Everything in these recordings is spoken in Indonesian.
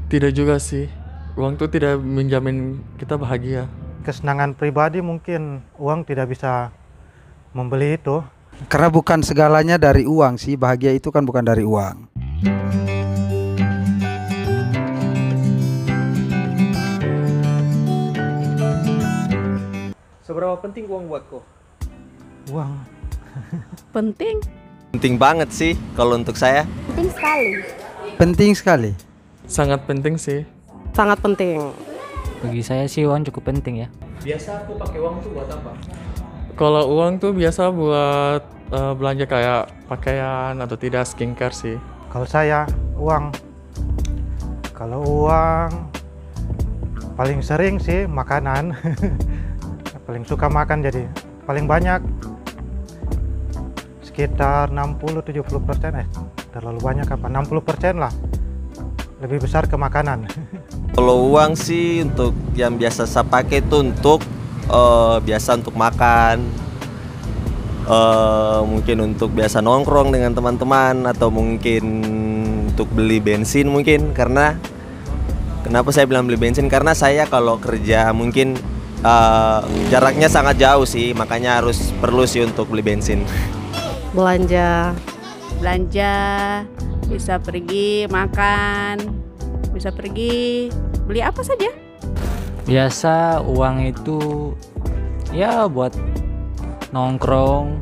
Tidak juga sih. Uang tuh tidak menjamin kita bahagia. Kesenangan pribadi mungkin uang tidak bisa membeli itu. Karena bukan segalanya dari uang sih, bahagia itu kan bukan dari uang. Seberapa penting uang buat kau? Uang Penting. Penting banget sih kalau untuk saya. Penting sekali. Penting sekali. Sangat penting sih. Sangat penting. Bagi saya sih uang cukup penting ya. Biasa aku pakai uang tuh buat apa? Kalau uang tuh biasa buat belanja kayak pakaian atau tidak skincare sih. Kalau saya uang. Kalau uang paling sering sih makanan. Paling suka makan jadi paling banyak sekitar 60-70%. Terlalu banyak apa? 60% lah. Lebih besar ke makanan. Kalau uang sih untuk yang biasa saya pakai itu untuk biasa untuk makan, mungkin untuk biasa nongkrong dengan teman-teman, atau mungkin untuk beli bensin mungkin. Karena kenapa saya bilang beli bensin, karena saya kalau kerja mungkin jaraknya sangat jauh sih, makanya perlu sih untuk beli bensin. Belanja. Bisa pergi makan, bisa pergi beli apa saja. Biasa uang itu ya buat nongkrong,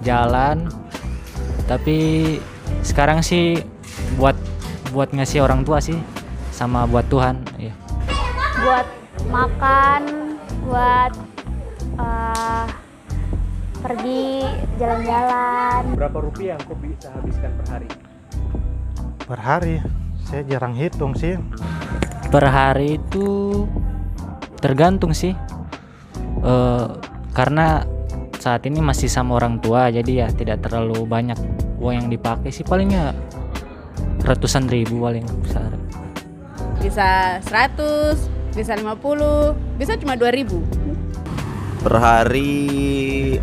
jalan. Tapi sekarang sih buat ngasih orang tua sih, sama buat Tuhan ya. Buat makan, buat pergi jalan-jalan. Berapa rupiah yang kau bisa habiskan per hari? Per hari saya jarang hitung sih. Per hari itu tergantung sih. Karena saat ini masih sama orang tua, jadi ya tidak terlalu banyak uang yang dipakai sih, palingnya ratusan ribu paling besar. Bisa 100, bisa 50, bisa cuma 2.000. Per hari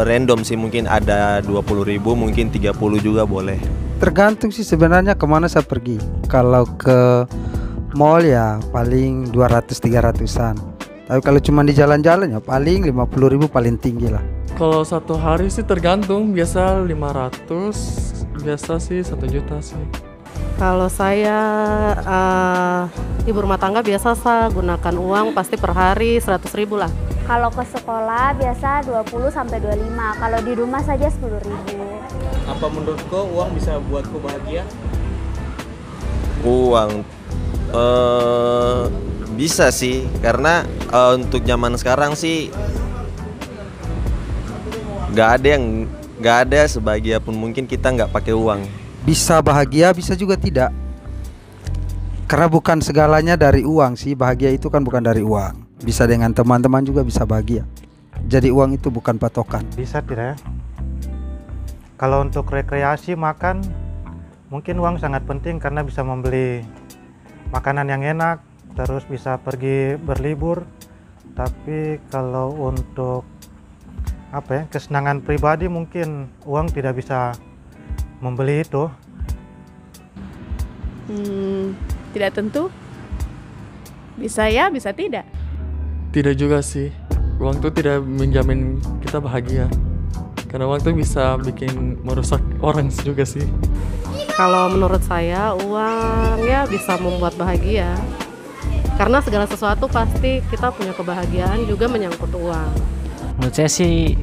random sih, mungkin ada 20.000, mungkin 30 juga boleh. Tergantung sih sebenarnya kemana saya pergi. Kalau ke mall ya paling 200-300an. Tapi kalau cuma di jalan-jalan ya paling 50.000 paling tinggi lah. Kalau satu hari sih tergantung, biasa 500, biasa sih 1 juta sih. Kalau saya ibu rumah tangga biasa saya gunakan uang pasti per hari 100.000 lah. Kalau ke sekolah biasa 20-25. Kalau di rumah saja 10.000. Apa menurut kau uang bisa buat kau bahagia? Uang bisa sih, karena untuk zaman sekarang sih nggak ada sebahagia pun mungkin kita nggak pakai uang. Bisa bahagia, bisa juga tidak. Karena bukan segalanya dari uang sih, bahagia itu kan bukan dari uang. Bisa dengan teman-teman juga bisa bahagia. Jadi uang itu bukan patokan. Bisa tidak ya? Kalau untuk rekreasi makan, mungkin uang sangat penting karena bisa membeli makanan yang enak, terus bisa pergi berlibur. Tapi kalau untuk kesenangan pribadi mungkin uang tidak bisa membeli itu. Tidak tentu. Bisa ya, bisa tidak. Tidak juga sih. Uang tuh tidak menjamin kita bahagia. Karena uang tuh bisa bikin merusak orang juga sih. Kalau menurut saya uang ya bisa membuat bahagia. Karena segala sesuatu pasti kita punya kebahagiaan juga menyangkut uang. Menurut saya sih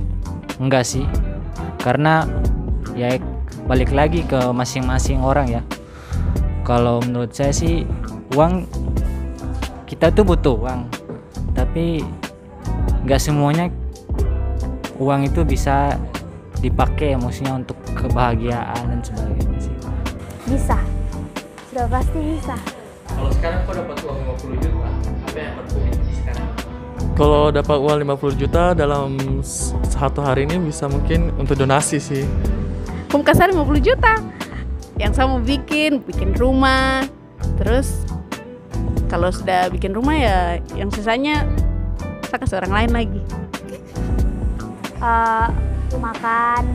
enggak sih. Karena ya balik lagi ke masing-masing orang ya. Kalau menurut saya sih uang, kita tuh butuh uang. Tapi enggak semuanya uang itu bisa dipakai maksudnya untuk kebahagiaan dan sebagainya sih. Bisa. Sudah pasti bisa. Kalau sekarang kau dapat uang 50 juta, apa yang akan kau miliki sekarang? Kalau dapat uang 50 juta dalam satu hari ini bisa mungkin untuk donasi sih. Pemkasar 50 juta. Yang saya mau bikin rumah. Terus kalau sudah bikin rumah ya yang sisanya saya kasih orang lain lagi. Makan,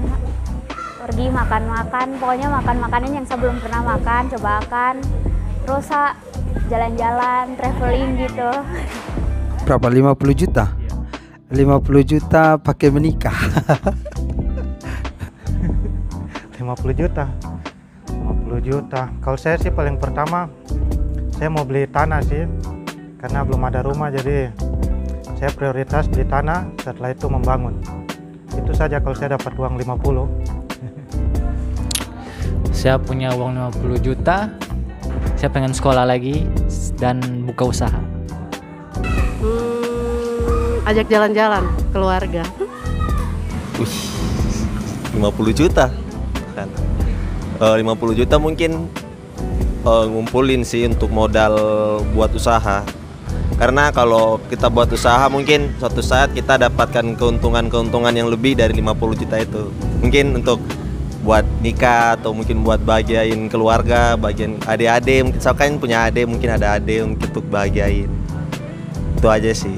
pergi makan-makan, pokoknya makan makanan yang saya belum pernah makan, coba makan. Rosa, jalan-jalan, traveling gitu. Berapa? 50 juta? 50 juta pakai menikah. 50 juta. 50 juta. Kalau saya sih paling pertama saya mau beli tanah sih. Karena belum ada rumah, jadi saya prioritas beli tanah, setelah itu membangun. Itu saja kalau saya dapat uang 50. Saya punya uang 50 juta, saya pengen sekolah lagi dan buka usaha. Ajak jalan-jalan keluarga. Wih, 50 juta kan. 50 juta mungkin ngumpulin sih untuk modal buat usaha. Karena kalau kita buat usaha mungkin suatu saat kita dapatkan keuntungan yang lebih dari 50 juta itu. Mungkin untuk buat nikah atau mungkin buat bahagiain keluarga, bagian adik-adik, mungkin misalkan punya adik, mungkin ada adik untuk bahagiain. Itu aja sih.